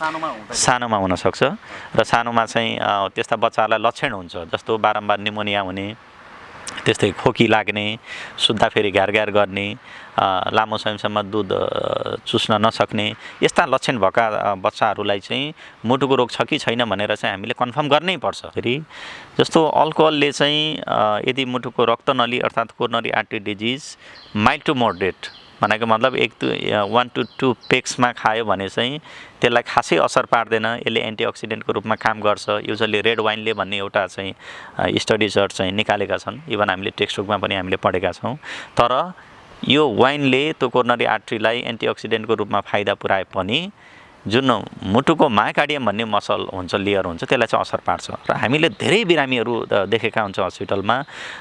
सानोमा हुनसक्छ र सानोमा चाहिँ त्यस्ता बच्चाहरूलाई लक्षण हुन्छ, जस्तो बारम्बार निमोनिया हुने, त्यस्तै खोकी लाग्ने, सुत्दा फेरि घ्यार गर्ने, लामो समयसम्म दुध चुस्न नसक्ने, यस्ता लक्षण भएका बच्चाहरूलाई चाहिँ मुटुको रोग छ कि छैन भनेर चाहिँ हामीले कन्फर्म गर्नै पर्छ। फेरि जस्तो अल्कोहलले चाहिँ यदि मुटुको रक्तनली अर्थात् coronary artery disease mild to moderate भनेको मतलब 1 to 2 पेक्समा खायो भने चाहिँ त्यसलाई खासै असर पार्दैन, यसले एन्टिअक्सिडेन्टको रूपमा काम गर्छ। युजली रेड वाइनले भन्ने एउटा चाहिँ स्टडिजहरू चाहिँ निकालेका छन्, इभन हामीले टेक्स्ट बुकमा पनि हामीले पढेका छौँ। तर यो वाइनले त्यो कोरोनरी आर्ट्रीलाई एन्टिअक्सिडेन्टको रूपमा फाइदा पुऱ्याए पनि जुन मुटुको मायोकार्डियम भन्ने मसल हुन्छ, लेयर हुन्छ, त्यसलाई चाहिँ असर पार्छ। र हामीले धेरै बिरामीहरू देखेका हुन्छौँ हस्पिटलमा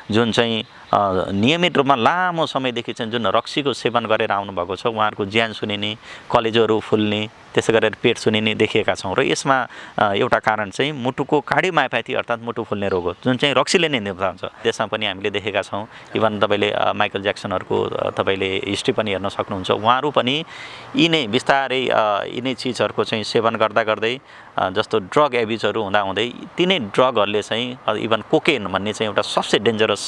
जुन चाहिँ नियमित रूपमा लामो समयदेखि चाहिँ जुन रक्सीको सेवन गरेर आउनुभएको छ, उहाँहरूको ज्यान सुनिने, कलेजोहरू फुल्ने, त्यसै गरेर पेट सुनिने देखिएका छौँ। र यसमा एउटा कारण चाहिँ मुटुको कार्डियोमायोप्याथी अर्थात् मुटु फुल्ने रोग हो, जुन चाहिँ रक्सीले नै निभाउँछ। त्यसमा पनि हामीले देखेका छौँ। इभन तपाईँले माइकल ज्याक्सनहरूको तपाईँले हिस्ट्री पनि हेर्न सक्नुहुन्छ। उहाँहरू पनि यिनै बिस्तारै यिनै चिजहरूको चाहिँ सेवन गर्दा गर्दै जस्तो ड्रग एब्युजहरू हुँदाहुँदै तिनै ड्रगहरूले चाहिँ इभन कोकेन भन्ने चाहिँ एउटा सबसे डेन्जरस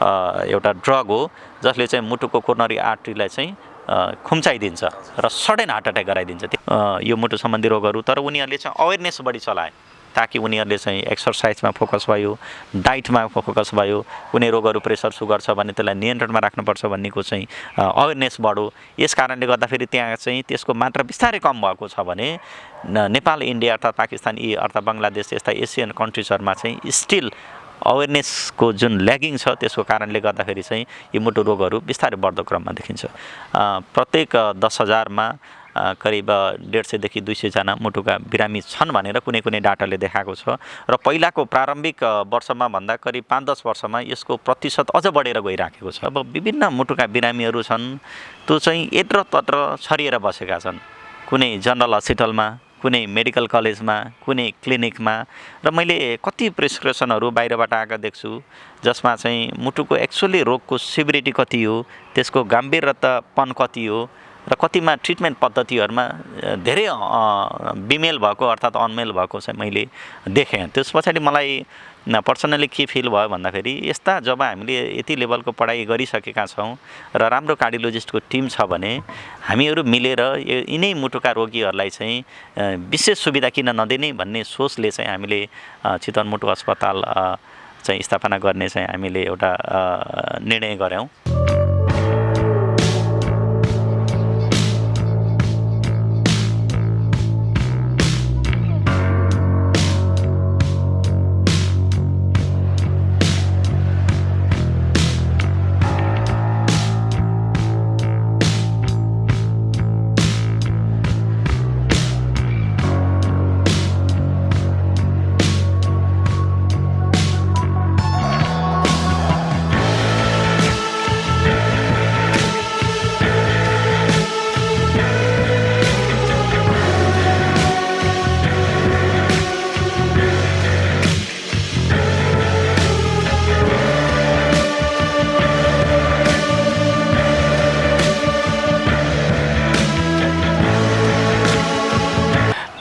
एउटा ड्रग हो, जसले चाहिँ मुटुको कोरोनरी आर्ट्रीलाई चाहिँ खुम्चाइदिन्छ र सडन हार्ट एट्याक गराइदिन्छ यो मुटु सम्बन्धी रोगहरू। तर उनीहरूले चाहिँ अवेरनेस बढी चलाए ताकि उनीहरूले चाहिँ एक्सर्साइजमा फोकस भयो, डाइटमा फोकस भयो, कुनै रोगहरू प्रेसर सुगर छ भने त्यसलाई नियन्त्रणमा राख्नुपर्छ भन्नेको चाहिँ अवेरनेस बढ्यो। यस कारणले गर्दाखेरि त्यहाँ चाहिँ त्यसको मात्रा बिस्तारै कम भएको छ भने नेपाल, इन्डिया अर्थात् पाकिस्तान, यी अर्थात् बङ्गलादेश यस्ता एसियन कन्ट्रिजहरूमा चाहिँ स्टिल अवेरनेसको जुन ल्यागिङ छ, त्यसको कारणले गर्दाखेरि चाहिँ यी मुटु रोगहरू बिस्तारै बढ्दो क्रममा देखिन्छ। प्रत्येक 10,000मा करिब 150 देखि 200 जना मुटुका बिरामी छन् भनेर कुनै कुनै डाटाले देखाएको छ। र पहिलाको प्रारम्भिक वर्षमा भन्दा करिब 5-10 वर्षमा यसको प्रतिशत अझ बढेर गइराखेको छ। अब विभिन्न मुटुका बिरामीहरू छन्, त्यो चाहिँ यत्रतत्र छरिएर बसेका छन्, कुनै जनरल हस्पिटलमा, कुनै मेडिकल कलेजमा, कुनै क्लिनिकमा। र मैले कति प्रिस्क्रिप्सनहरू बाहिरबाट आएका देख्छु जसमा चाहिँ मुटुको एक्चुअली रोगको सिभिरिटी कति हो, त्यसको गम्भीरतापन कति हो, र कतिमा ट्रिटमेन्ट पद्धतिहरूमा धेरै बिमेल भएको अर्थात् अनमेल भएको चाहिँ मैले देखेँ। त्यस पछाडि मलाई पर्सनली के फिल भयो भन्दाखेरि यस्ता जब हामीले यति लेभलको पढाइ गरिसकेका छौँ र राम्रो कार्डियोलोजिस्टको टिम छ भने हामीहरू मिलेर यिनै मुटुका रोगीहरूलाई चाहिँ विशेष सुविधा किन नदिने भन्ने सोचले चाहिँ हामीले चितवन मुटु अस्पताल चाहिँ स्थापना गर्ने चाहिँ हामीले एउटा निर्णय गऱ्यौँ।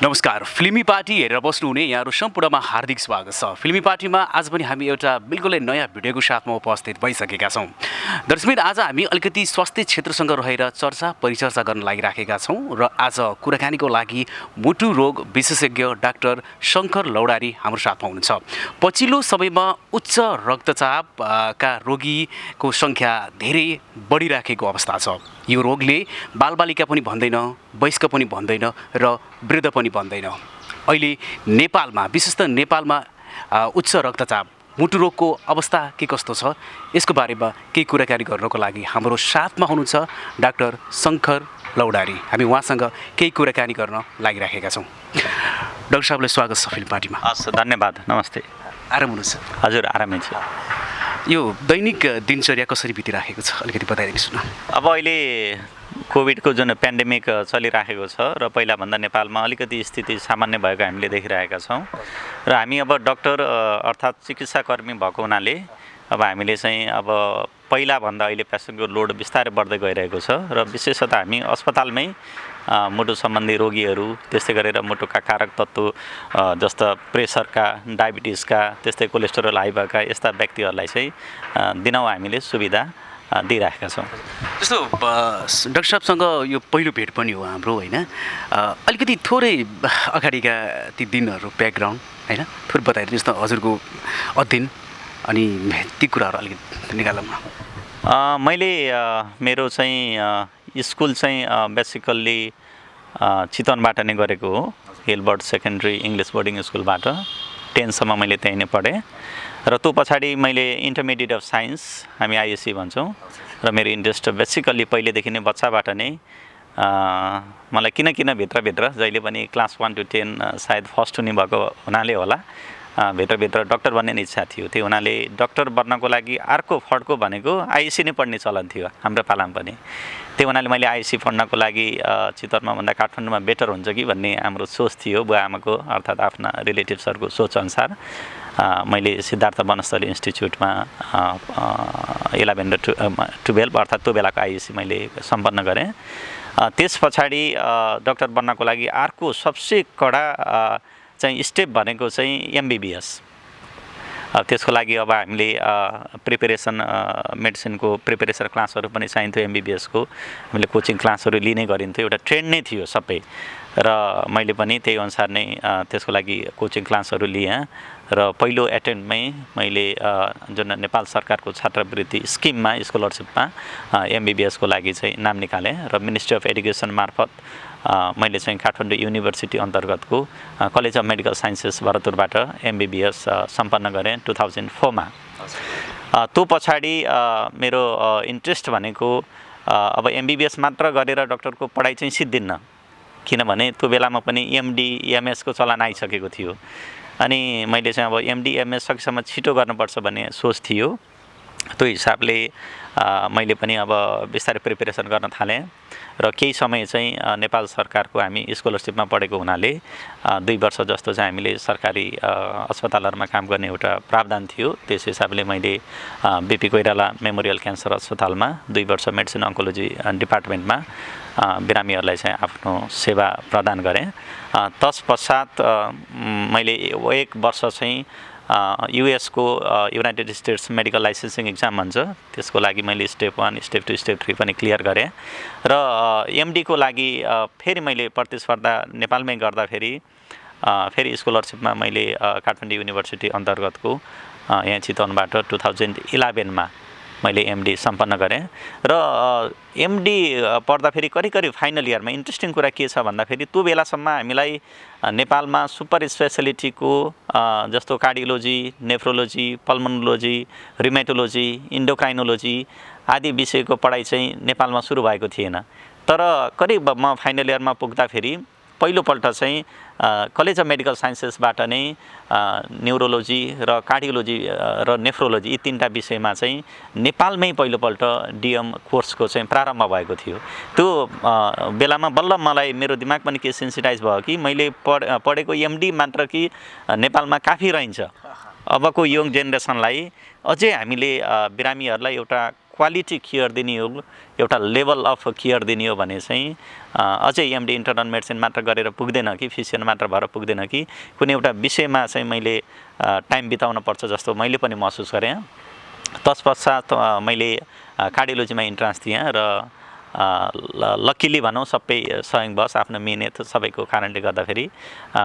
नमस्कार, फिल्मी पार्टी हेरेर बस्नुहुने यहाँहरू सम्पूर्णमा हार्दिक स्वागत छ। फिल्मी पार्टीमा आज पनि हामी एउटा बिल्कुलै नयाँ भिडियोको साथमा उपस्थित भइसकेका छौँ। दर्शकबिन, आज हामी अलिकति स्वास्थ्य क्षेत्रसँग रहेर चर्चा परिचर्चा गर्न लागिराखेका छौँ र आज कुराकानीको लागि मुटु रोग विशेषज्ञ डाक्टर शङ्कर लौडारी हाम्रो साथमा हुनुहुन्छ। पछिल्लो समयमा उच्च रक्तचापका रोगीको सङ्ख्या धेरै बढिराखेको अवस्था छ। यो रोगले बालबालिका पनि भन्दैन, वयस्क पनि भन्दैन र वृद्ध पनि भन्दैन। अहिले नेपालमा, विशेष त नेपालमा उच्च रक्तचाप, मुटु रोगको अवस्था के कस्तो छ, यसको बारेमा केही कुराकानी गर्नको लागि हाम्रो साथमा हुनुहुन्छ डाक्टर शङ्कर लौडारी। हामी उहाँसँग केही कुराकानी गर्न लागिराखेका छौँ। डाक्टर साहबलाई स्वागत छ फिल्म पार्टीमा। हस्, धन्यवाद। नमस्ते। आराम हुनुहुन्छ? हजुर, आरामै छ। यो दैनिक दिनचर्या कसरी बितिराखेको छ अलिकति बताइदिनुहोस् न। अब अहिले कोभिडको जुन पेन्डेमिक चलिराखेको छ र पहिलाभन्दा नेपालमा अलिकति स्थिति सामान्य भएको हामीले देखिरहेका छौँ र हामी अब डाक्टर अर्थात् चिकित्साकर्मी भएको हुनाले अब हामीले चाहिँ अब पहिलाभन्दा अहिले पेसेन्टको लोड बिस्तारै बढ्दै गइरहेको छ र विशेषतः हामी अस्पतालमै मुटु सम्बन्धी रोगीहरू, त्यस्तै गरेर मुटुका कारक तत्त्व जस्ता प्रेसरका, डायबिटिसका, त्यस्तै कोलेस्टेरोल हाई भएका यस्ता व्यक्तिहरूलाई चाहिँ दिनहुँ हामीले सुविधा दिइराखेका छौँ। जस्तो डाक्टर साहबसँग यो पहिलो भेट पनि हो हाम्रो होइन, अलिकति थोरै अगाडिका ती दिनहरू ब्याकग्राउन्ड होइन थोरै बताइदिनु जस्तो हजुरको अध्ययन अनि ती कुराहरू अलिकति निकालौँ। मैले मेरो चाहिँ स्कुल चाहिँ बेसिकल्ली चितवनबाट नै गरेको हो। हिलबर्ट सेकेन्ड्री इङ्ग्लिस बोर्डिङ स्कुलबाट 10सम्म मैले त्यहीँ नै पढेँ र त्यो पछाडि मैले इन्टरमिडिएट अफ साइन्स, हामी आइएससी भन्छौँ, र मेरो इन्ट्रेस्ट बेसिकल्ली पहिलेदेखि नै बच्चाबाट नै मलाई किन भित्रभित्र जहिले पनि क्लास 1 to 10 सायद फर्स्ट हुने भएको हुनाले होला, भित्रभित्र डक्टर बन्ने इच्छा थियो। त्यही हुनाले डक्टर बन्नको लागि अर्को फड्को भनेको आइएससी नै पढ्ने चलन थियो हाम्रो पालामा पनि। त्यही हुनाले मैले आइएससी पढ्नको लागि चितवनमा भन्दा काठमाडौँमा बेटर हुन्छ कि भन्ने हाम्रो सोच थियो, बुवा आमाको अर्थात् आफ्ना रिलेटिभ्सहरूको सोचअनुसार मैले सिद्धार्थ वनस्थली इन्स्टिच्युटमा 11 र 12 अर्थात् त्यो बेलाको आइएससी मैले सम्पन्न गरेँ। त्यस पछाडि डक्टर बन्नको लागि अर्को सबसे कडा चाहिँ स्टेप भनेको चाहिँ एमबिबिएस। त्यसको लागि अब हामीले प्रिपेरेसन मेडिसिनको प्रिपेरेसन क्लासहरू पनि चाहिन्थ्यो। एमबिबिएसको हामीले कोचिङ क्लासहरू लिने गरिन्थ्यो, एउटा ट्रेन्ड नै थियो सबै, र मैले पनि त्यही अनुसार नै त्यसको लागि कोचिङ क्लासहरू लिएँ र पहिलो एटेम्पमै मैले जुन नेपाल सरकारको छात्रवृत्ति स्किममा स्कलरसिपमा एमबिबिएसको लागि चाहिँ नाम निकालेँ र मिनिस्ट्री अफ एडुकेसन मार्फत मैले चाहिँ काठमाडौँ युनिभर्सिटी अन्तर्गतको कलेज अफ मेडिकल साइन्सेस भरतपुरबाट एमबिबिएस सम्पन्न गरेँ 2004 मा। त्यो पछाडि मेरो इन्ट्रेस्ट भनेको अब एमबिबिएस मात्र गरेर डक्टरको पढाइ चाहिँ सिद्धिन्न, किनभने त्यो बेलामा पनि एमडी एमएसको चलन आइसकेको थियो। अनि मैले चाहिँ अब एमडी एमएस सकेसम्म छिटो गर्नुपर्छ भन्ने सोच थियो। त्यो हिसाबले मैले पनि अब बिस्तारै प्रिपेरेसन गर्न थालेँ र केही समय चाहिँ नेपाल सरकारको हामी स्कलरसिपमा पढेको हुनाले 2 वर्ष जस्तो चाहिँ हामीले सरकारी अस्पतालहरूमा काम गर्ने एउटा प्रावधान थियो। त्यस हिसाबले मैले बिपी कोइराला मेमोरियल क्यान्सर अस्पतालमा 2 वर्ष मेडिसिन अङ्कोलोजी डिपार्टमेन्टमा बिरामीहरूलाई चाहिँ आफ्नो सेवा प्रदान गरेँ। तत्पश्चात मैले 1 वर्ष चाहिँ युएसको United States medical licensing exam भन्छ, त्यसको लागि मैले स्टेप 1, स्टेप 2, स्टेप 3 पनि क्लियर गरेँ र एमडीको लागि फेरि मैले प्रतिस्पर्धा नेपालमै गर्दाखेरि फेरि स्कलरसिपमा मैले काठमाडौँ युनिभर्सिटी अन्तर्गतको यहाँ चितवनबाट 2011 मा मैले एमडी सम्पन्न गरेँ र एमडी पढ्दाखेरि करिब फाइनल इयरमा इन्ट्रेस्टिङ कुरा के छ भन्दाखेरि त्यो बेलासम्म हामीलाई नेपालमा सुपर स्पेसलिटीको जस्तो कार्डियोलोजी, नेफ्रोलोजी, पल्मोनोलोजी, रिमेटोलोजी, इन्डोक्राइनोलोजी आदि विषयको पढाइ चाहिँ नेपालमा सुरु भएको थिएन। तर करिब म फाइनल इयरमा पुग्दाखेरि पहिलोपल्ट चाहिँ कलेज अफ मेडिकल साइन्सेसबाट नै न्युरोलोजी र कार्डियोलोजी र नेफ्रोलोजी यी 3टा विषयमा चाहिँ नेपालमै पहिलोपल्ट डिएम कोर्सको चाहिँ प्रारम्भ भएको थियो। त्यो बेलामा बल्ल मलाई मेरो दिमाग पनि के सेन्सिटाइज भयो कि मैले पढेको एमडी मात्र कि नेपालमा काफी रहन्छ। अबको यङ जेनेरेसनलाई अझै हामीले बिरामीहरूलाई एउटा क्वालिटी केयर दिने हो, एउटा लेभल अफ केयर दिने हो भने चाहिँ अझै एमडी इन्टर्नल मेडिसिन मात्र गरेर पुग्दैन कि फिजिसियन मात्र भएर पुग्दैन कि कुनै एउटा विषयमा चाहिँ मैले टाइम बिताउन पर्छ जस्तो मैले पनि महसुस गरेँ। तत्पश्चात मैले कार्डियोलोजीमा इन्ट्रान्स दिएँ र लकिली भनौँ सबै सहयोगवश आफ्नो मिहिनेत सबैको कारणले गर्दाखेरि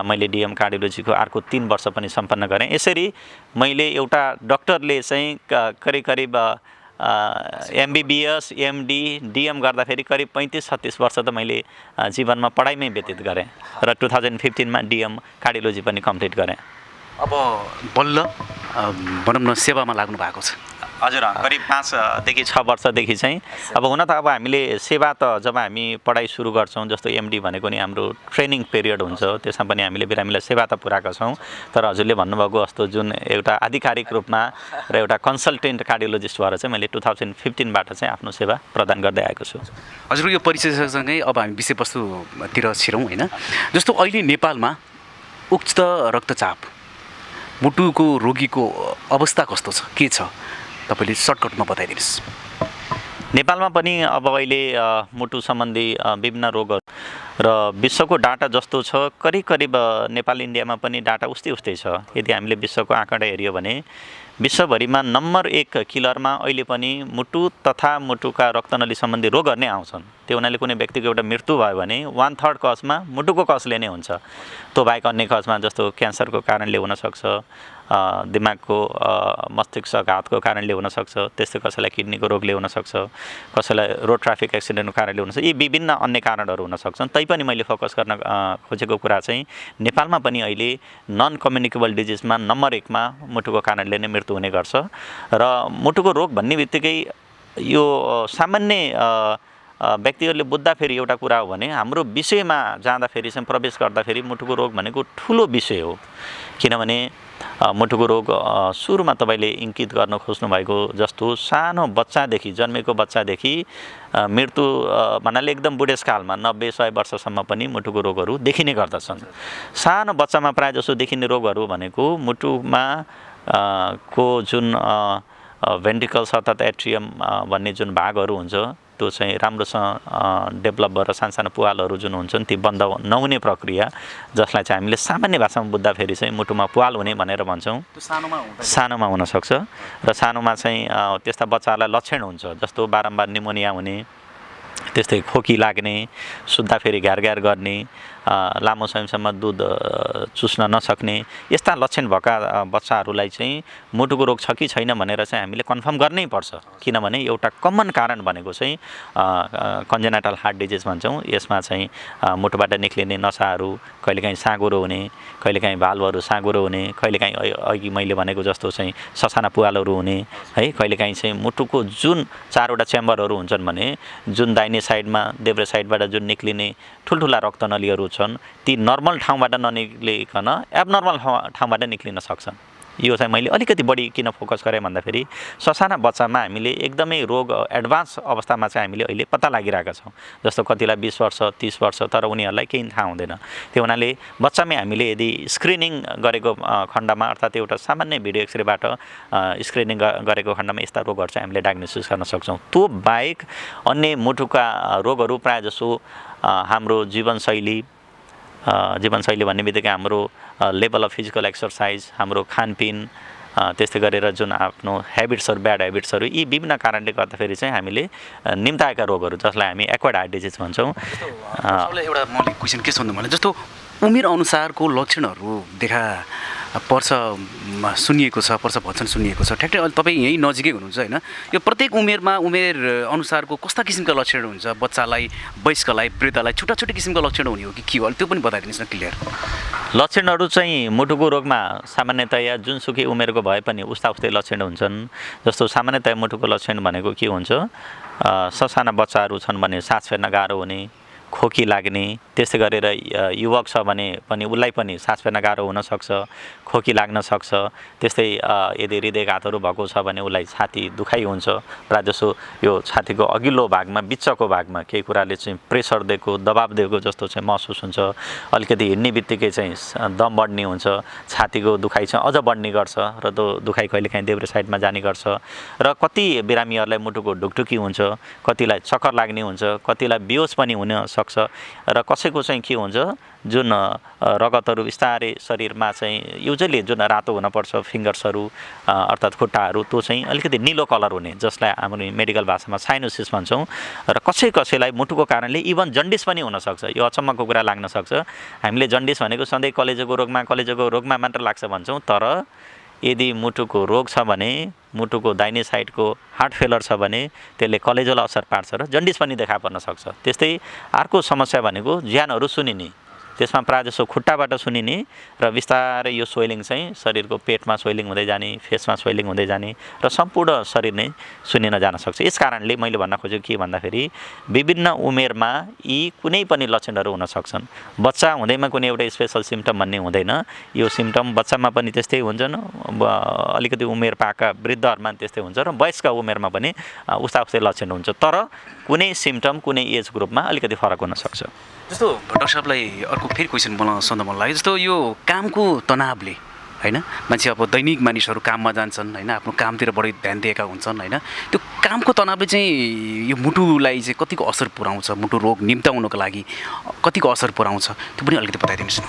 मैले डिएम कार्डियोलोजीको अर्को 3 वर्ष पनि सम्पन्न गरेँ। यसरी मैले एउटा डक्टरले चाहिँ करिब एमबिबिएस, एमडी, डिएम गर्दाखेरि करिब 35-36 वर्ष त मैले जीवनमा पढाइमै व्यतीत गरेँ र 2015 मा डिएम कार्डियोलोजी पनि कम्प्लिट गरेँ। अब बल्ल भनौँ न सेवामा लाग्नु भएको छ। हजुर, करिब 5 देखि 6 वर्षदेखि चाहिँ अब हुन त अब हामीले सेवा त जब हामी पढाइ सुरु गर्छौँ, जस्तो एमडी भनेको नि हाम्रो ट्रेनिङ पिरियड हुन्छ, त्यसमा पनि हामीले बिरामीलाई सेवा त पुऱ्याएका छौँ। तर हजुरले भन्नुभएको जस्तो जुन एउटा आधिकारिक रूपमा र एउटा कन्सल्टेन्ट कार्डियोलोजिस्ट भएर चाहिँ मैले 2015 बाट चाहिँ आफ्नो सेवा प्रदान गर्दै आएको छु। हजुरको यो परिचयसँगै अब हामी विषयवस्तुतिर छिरौँ होइन। जस्तो अहिले नेपालमा उच्च रक्तचाप, मुटुको रोगीको अवस्था कस्तो छ, के छ, तपाईँले सर्टकटमा बताइदिनुहोस्। नेपालमा पनि अब अहिले मुटु सम्बन्धी विभिन्न रोगहरू र विश्वको डाटा जस्तो छ करिब नेपाल इन्डियामा पनि डाटा उस्तै छ। यदि हामीले विश्वको आँकडा हेऱ्यो भने विश्वभरिमा नम्बर 1 किलरमा अहिले पनि मुटु तथा मुटुका रक्तनली सम्बन्धी रोगहरू नै आउँछन्। त्यो हुनाले कुनै व्यक्तिको एउटा मृत्यु भयो भने 1/3 कजमा मुटुको कजले नै हुन्छ। त्यो बाहेक अन्य कजमा जस्तो क्यान्सरको कारणले हुनसक्छ, दिमागको मस्तिष्कघातको कारणले हुनसक्छ, त्यस्तै कसैलाई किडनीको रोगले हुनसक्छ, कसैलाई रोड ट्राफिक एक्सिडेन्टको कारणले हुनसक्छ। यी विभिन्न अन्य कारणहरू हुनसक्छन्। तैपनि मैले फोकस गर्न खोजेको कुरा चाहिँ नेपालमा पनि अहिले नन कम्युनिकेबल डिजिजमा नम्बर 1 मा मुटुको कारणले नै मृत्यु हुने गर्छ। र मुटुको रोग भन्ने बित्तिकै यो सामान्य व्यक्तिहरूले बुझ्दाखेरि एउटा कुरा हो भने हाम्रो विषयमा जाँदाखेरि चाहिँ प्रवेश गर्दाखेरि मुटुको रोग भनेको ठुलो विषय हो। किनभने मुटुको रोग सुरुमा तपाईँले इङ्कित गर्न खोज्नु भएको जस्तो सानो बच्चादेखि जन्मेको बच्चादेखि मृत्यु भन्नाले एकदम बुढेसकालमा 90-100 वर्षसम्म पनि मुटुको रोगहरू देखिने गर्दछन्। सानो बच्चामा प्रायः जसो देखिने रोगहरू भनेको मुटुमा को जुन भेन्ट्रिकल्स अर्थात् एट्रियम भन्ने जुन भागहरू हुन्छ त्यो चाहिँ राम्रोसँग डेभलप भएर सानो पुवालहरू जुन हुन्छन् ती बन्द नहुने प्रक्रिया, जसलाई चाहिँ हामीले सामान्य भाषामा बुझ्दाखेरि चाहिँ मुटुमा पुवाल हुने भनेर भन्छौँ। सानोमा हुनसक्छ र सानोमा चाहिँ त्यस्ता बच्चाहरूलाई लक्षण हुन्छ जस्तो बारम्बार निमोनिया हुने, त्यस्तै खोकी लाग्ने, सुत्दाखेरि घ्यार गर्ने, लामो समयसम्म दुध चुस्न नसक्ने, यस्ता लक्षण भएका बच्चाहरूलाई चाहिँ मुटुको रोग छ कि छैन भनेर चाहिँ हामीले कन्फर्म गर्नै पर्छ। किनभने एउटा कमन कारण भनेको चाहिँ कन्जेनाइटल हार्ट डिजिज भन्छौँ। यसमा चाहिँ मुटुबाट निक्लिने नसाहरू, कहिलेकाहीँ साँगुरो हुने, कहिलेकाहीँ भाल्भहरू साँगुरो हुने, कहिलेकाहीँ अघि मैले भनेको जस्तो चाहिँ ससाना पुवालहरू हुने है, कहिलेकाहीँ चाहिँ मुटुको जुन 4वटा च्याम्बरहरू हुन्छन् भने जुन दाहिने साइडमा देब्रे साइडबाट जुन निक्लिने ठुल्ठुला रक्तनलीहरू छन् ती नर्मल ठाउँबाट ननिक्लिकन एबनर्मल ठाउँबाट निक्लिन सक्छन्। यो चाहिँ मैले अलिकति बढी किन फोकस गरेँ भन्दाखेरि ससाना बच्चामा हामीले एकदमै रोग एडभान्स अवस्थामा चाहिँ हामीले अहिले पत्ता लागिरहेका छौँ। जस्तो कतिलाई 20 वर्ष 30 वर्ष तर उनीहरूलाई केही थाहा हुँदैन। त्यो हुनाले बच्चामै हामीले यदि स्क्रिनिङ गरेको खण्डमा अर्थात् एउटा सामान्य भिडियो एक्सरेबाट स्क्रिनिङ गरेको खण्डमा यस्ता रोगहरू चाहिँ हामीले डायग्नोसिस गर्न सक्छौँ। त्यो बाहेक अन्य मुटुका रोगहरू प्रायः जसो हाम्रो जीवनशैली भन्ने बित्तिकै हाम्रो लेभल अफ फिजिकल एक्सर्साइज, हाम्रो खानपिन, त्यस्तै गरेर जुन आफ्नो ह्याबिट्सहरू ब्याड ह्याबिट्सहरू, यी विभिन्न कारणले गर्दाखेरि चाहिँ हामीले निम्ताएका रोगहरू जसलाई हामी एक्वायर्ड हार्ट डिजिज भन्छौँ। एउटा मैले क्वेसन के सोध्नु भने जस्तो उमेर अनुसारको लक्षणहरू देखा पर्छ सुनिएको छ, पर्छ भन्छन् सुनिएको छ। ठ्याक्कै अहिले तपाईँ यहीँ नजिकै हुनुहुन्छ होइन, यो प्रत्येक उमेरमा उमेर अनुसारको कस्ता किसिमका लक्षण हुन्छ? बच्चालाई, वयस्कलाई, वृद्धलाई छुट्टा किसिमका लक्षण हुने हो कि के हो? त्यो पनि बताइदिनुहोस् न क्लियर। लक्षणहरू चाहिँ मुटुको रोगमा सामान्यतया जुनसुकै उमेरको भए पनि उस्तै लक्षण हुन्छन्। जस्तो सामान्यतया मुटुको लक्षण भनेको के हुन्छ? ससाना बच्चाहरू छन् भने सास फेर्न गाह्रो हुने, खोकी लाग्ने, त्यस्तै गरेर युवक छ भने पनि उसलाई पनि सास फेर्न गाह्रो हुनसक्छ, खोकी लाग्न सक्छ। त्यस्तै यदि हृदयघातहरू भएको छ भने उसलाई छाती दुखाइ हुन्छ। प्रायः जसो यो छातीको अघिल्लो भागमा बिचको भागमा केही कुराले चाहिँ प्रेसर दिएको, दबाब दिएको जस्तो चाहिँ महसुस हुन्छ। अलिकति हिँड्ने बित्तिकै चाहिँ दम बढ्ने हुन्छ, छातीको दुखाइ चाहिँ अझ बढ्ने गर्छ र त्यो दुखाइ कहिलेकाहीँ देब्रे साइडमा जाने गर्छ। र कति बिरामीहरूलाई मुटुको ढुकढुकी हुन्छ, कतिलाई चक्कर लाग्ने हुन्छ, कतिलाई बेहोस पनि हुन सक्छ। र कसैको चाहिँ के हुन्छ, जुन रगतहरू बिस्तारै शरीरमा चाहिँ युजली जुन रातो हुनपर्छ फिङ्गर्सहरू अर्थात् खुट्टाहरू, त्यो चाहिँ अलिकति निलो कलर हुने, जसलाई हाम्रो मेडिकल भाषामा साइनोसिस भन्छौँ। र कसैलाई मुटुको कारणले इभन जन्डिस पनि हुनसक्छ। यो अचम्मको कुरा लाग्न सक्छ। हामीले जन्डिस भनेको सधैँ कलेजोको रोगमा मात्र लाग्छ भन्छौँ, तर यदि मुटुको रोग छ भने, मुटुको दाहिने साइडको हार्ट फेलर छ भने त्यसले कलेजोलाई असर पार्छ र जन्डिस पनि देखा पर्न सक्छ। त्यस्तै अर्को समस्या भनेको ज्यानहरू सुनिने, त्यसमा प्रायः जसो खुट्टाबाट सुनिने र बिस्तारै यो स्वेलिङ चाहिँ शरीरको पेटमा स्वेलिङ हुँदै जाने, फेसमा स्वेलिङ हुँदै जाने र सम्पूर्ण शरीर नै सुनिन जान सक्छ। यस कारणले मैले भन्न खोजेको के भन्दाखेरि विभिन्न उमेरमा यी कुनै पनि लक्षणहरू हुन सक्छन्। बच्चा हुँदैमा कुनै एउटा स्पेसल सिम्पटम भन्ने हुँदैन। यो सिम्पटम बच्चामा पनि त्यस्तै हुन्छन्, अलिकति उमेर पाएका वृद्धहरूमा त्यस्तै हुन्छ र वयस्क उमेरमा पनि उस्तै लक्षण हुन्छ। तर कुनै सिम्पटम कुनै एज ग्रुपमा अलिकति फरक हुन सक्छ। जस्तो डाक्टर साहबलाई अर्को फेरि क्वेसन बनाउन सोध्न मन लाग्यो। जस्तो यो कामको तनावले होइन मान्छे अब दैनिक मानिसहरू काममा जान्छन् होइन आफ्नो कामतिर बढी ध्यान दिएका हुन्छन् होइन त्यो कामको तनावले चाहिँ यो मुटुलाई चाहिँ कतिको असर पुऱ्याउँछ मुटु रोग निम्ताउनको लागि कतिको असर पुऱ्याउँछ त्यो पनि अलिकति बताइदिनुहोस् न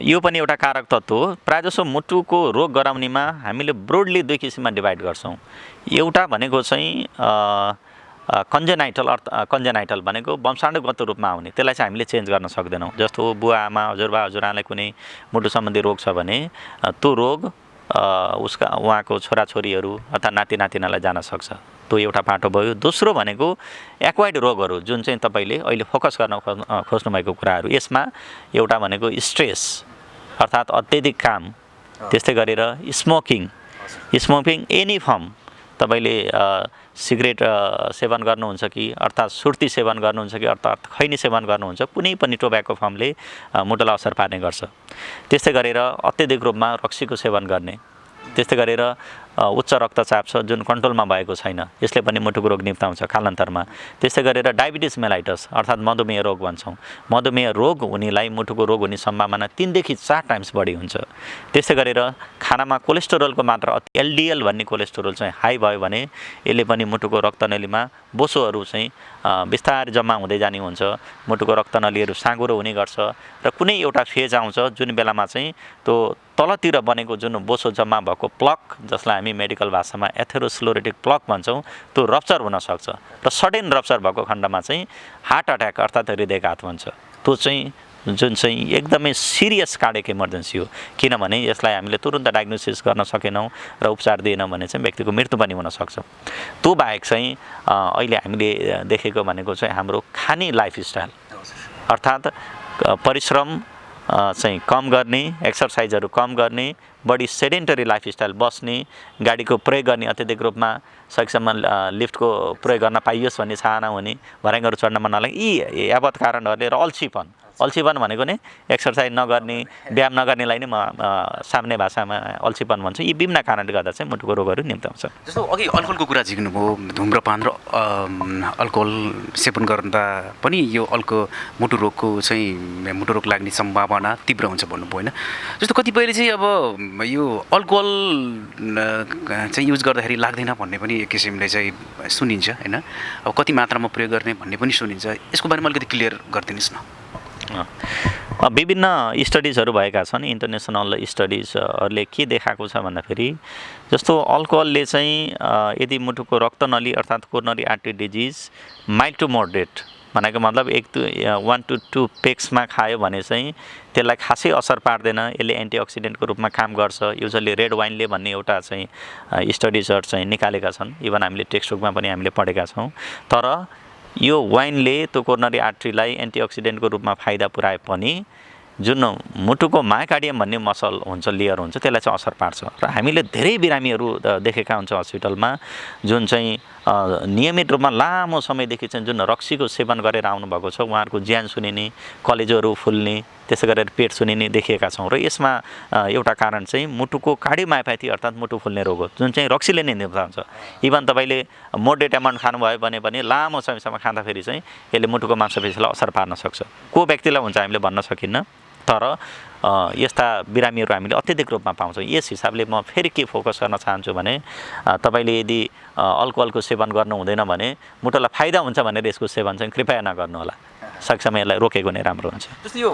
यो पनि एउटा कारक तत्त्व हो प्रायःजसो मुटुको रोग गराउनेमा हामीले ब्रोडली दुई किसिममा डिभाइड गर्छौँ एउटा भनेको चाहिँ कन्जेनाइटल भनेको वंशाणुगत रूपमा आउने त्यसलाई चाहिँ हामीले चेन्ज गर्न सक्दैनौँ जस्तो बुवा आमा हजुरबा हजुरआमालाई कुनै मुटु सम्बन्धी रोग छ भने त्यो रोग उहाँको छोराछोरीहरू अथवा नाति नातिनालाई जान सक्छ त्यो एउटा पाटो भयो दोस्रो भनेको एक्वायर्ड रोगहरू जुन चाहिँ तपाईँले अहिले फोकस गर्न खोज्नुभएको कुराहरू यसमा एउटा भनेको स्ट्रेस अर्थात् अत्यधिक काम त्यस्तै गरेर स्मोकिङ एनी फर्म तपाईँले सिगरेट सेवन गर्नुहुन्छ कि अर्थात् सुर्ती सेवन गर्नुहुन्छ कि अर्थात् खैनी सेवन गर्नुहुन्छ कुनै पनि टोब्याको फर्मले मुटुलाई असर पार्ने गर्छ त्यस्तै गरेर अत्यधिक रूपमा रक्सीको सेवन गर्ने त्यस्तै गरेर उच्च रक्तचाप छ जुन कन्ट्रोलमा भएको छैन यसले पनि मुटुको रोग निम्ताउँछ कालान्तरमा त्यस्तै गरेर डायबिटिस मेलाइटस अर्थात् मधुमेह रोग भन्छौँ मधुमेह रोग हुनेलाई मुटुको रोग हुने सम्भावना 3 देखि 4 टाइम्स बढी हुन्छ त्यस्तै गरेर खानामा कोलेस्टेरोलको मात्रा एलडिएल भन्ने कोलेस्टेरोल चाहिँ हाई भयो भने यसले पनि मुटुको रक्तनलीमा बोसोहरू चाहिँ बिस्तारै जम्मा हुँदै जाने हुन्छ मुटुको रक्तनलीहरू साँगुरो हुने गर्छ र कुनै एउटा फेज आउँछ जुन बेलामा चाहिँ त्यो तलतिर बनेको जुन बोसो जम्मा भएको प्लक जसलाई हामी मेडिकल भाषामा एथेरोस्क्लेरोटिक प्लक भन्छौँ त्यो रप्चर हुनसक्छ र सडन रप्चर भएको खण्डमा चाहिँ हार्ट अट्याक अर्थात् हृदयघात भन्छ त्यो चाहिँ जुन चाहिँ एकदमै सिरियस कार्डियक इमर्जेन्सी हो किनभने यसलाई हामीले तुरुन्त डायग्नोसिस गर्न सकेनौँ र उपचार दिएनौँ भने चाहिँ व्यक्तिको मृत्यु पनि हुनसक्छ त्यो बाहेक चाहिँ अहिले हामीले देखेको भनेको चाहिँ हाम्रो खाने लाइफस्टाइल अर्थात् परिश्रम चाहिँ कम गर्ने एक्सर्साइजहरू कम गर्ने बढी सेडेन्टरी लाइफस्टाइल बस्ने गाडीको प्रयोग गर्ने अत्यधिक रूपमा सकेसम्म लिफ्टको प्रयोग गर्न पाइयोस् भन्ने चाहना हुने भर्याङहरू चढ्न मन नलाग्ने यी यावत कारणहरूले र अल्छीपन भनेको नै एक्सर्साइज नगर्ने व्यायाम नगर्नेलाई नै म सामान्य भाषामा अल्छीपन भन्छु यी विभिन्न कारणले गर्दा चाहिँ मुटुको रोगहरू निम्ताउँछ जस्तो अघि अल्कोहलको कुरा झिक्नुभयो धुम्रपान र अल्कोहल सेवन गर्दा पनि यो मुटु रोग लाग्ने सम्भावना तीव्र हुन्छ भन्नुभयो होइन जस्तो कतिपयले चाहिँ अब यो अल्कोहल चाहिँ युज गर्दाखेरि लाग्दैन भन्ने पनि एक किसिमले चाहिँ सुनिन्छ होइन अब कति मात्रामा प्रयोग गर्ने भन्ने पनि सुनिन्छ यसको बारेमा अलिकति क्लियर गरिदिनुहोस् न विभिन्न स्टडिजहरू भएका छन् इन्टरनेसनल स्टडिजहरूले के देखाएको छ भन्दाखेरि जस्तो अल्कोहलले चाहिँ यदि मुटुको रक्तनली अर्थात् coronary artery disease mild to moderate भनेको मतलब 1 to 2 पेक्समा खायो भने चाहिँ त्यसलाई खासै असर पार्दैन यसले एन्टिअक्सिडेन्टको रूपमा काम गर्छ युजली रेड वाइनले भन्ने एउटा चाहिँ स्टडिजहरू चाहिँ निकालेका छन् इभन हामीले टेक्स्ट बुकमा पनि हामीले पढेका छौँ तर यो वाइनले त्यो कोरोनरी आर्ट्रीलाई एन्टिअक्सिडेन्टको रूपमा फाइदा पुऱ्याए पनि जुन मुटुको मायोकार्डियम भन्ने मसल हुन्छ लेयर हुन्छ त्यसलाई चाहिँ असर पार्छ र हामीले धेरै बिरामीहरू देखेका हुन्छौँ हस्पिटलमा जुन चाहिँ नियमित रूपमा लामो समयदेखि चाहिँ जुन रक्सीको सेवन गरेर आउनुभएको छ उहाँहरूको ज्यान सुनिने कलेजोहरू फुल्ने त्यसै गरेर पेट सुनिने देखिएका छौँ र यसमा एउटा कारण चाहिँ मुटुको कार्डियोमायोप्याथी अर्थात् मुटु फुल्ने रोग हो जुन चाहिँ रक्सीले नै निम्ताउँछ इभन तपाईँले मोडरेट एमाउन्ट खानुभयो भने पनि लामो समयसम्म खाँदाखेरि चाहिँ यसले मुटुको मांसपेशीलाई असर पार्न सक्छ को व्यक्तिलाई हुन्छ हामीले भन्न सकिन्न तर यस्ता बिरामीहरू हामीले अत्यधिक रूपमा पाउँछौँ यस हिसाबले म फेरि के फोकस गर्न चाहन्छु भने तपाईँले यदि अल्कोहलको सेवन गर्नु हुँदैन भने मुटुलाई फाइदा हुन्छ भनेर यसको सेवन चाहिँ कृपया नगर्नुहोला सकेसम्म यसलाई रोकेको नै राम्रो हुन्छ जस्तो यो